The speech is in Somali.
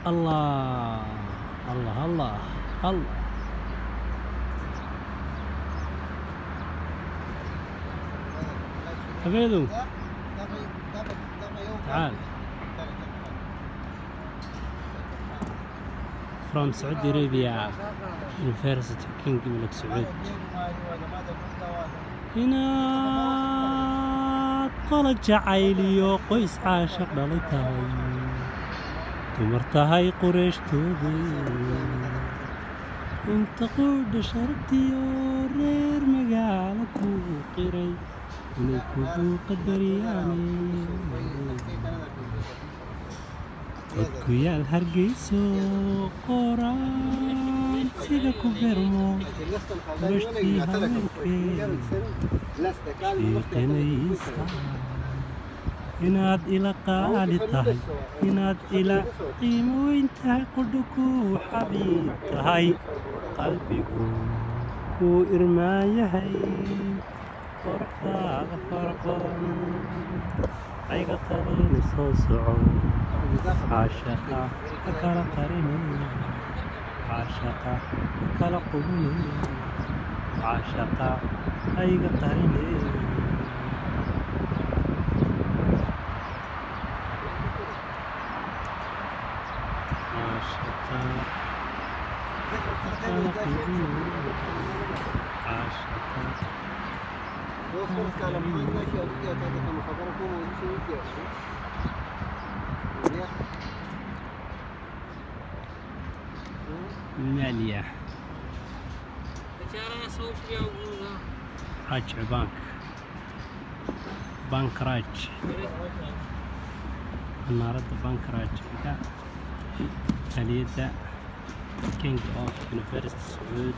الله الله الله الله. حميدو تعال. from Saudi Arabia University King Malik Saud. inaad qolo jacayliyo qoys caashaq dhalay tahay dumar tahay qureeshtoodii inta quudha sharabtiyo reer magaalo kuu qiray inay kugu qadariyaane codku yaal hargeyso qoraan sida ku bermo qureeshtii haweenkee shiiqinaysa inaad ila qaali tahay inaad ila qiimo weyn tahay qudhuku xabiib tahay qalbigu kuu irmaayahay qorxaada fara badan ayga qadayna soo soco caashaqa ha kala qarinay caashaqa ha kala qubinay caashaqa ayga qarinay caashaqa kala qubinay caashaqa مالية راج بانك راج النهاردة بانك راج تاليدا كينج اوف يونيفرسيتي سعود.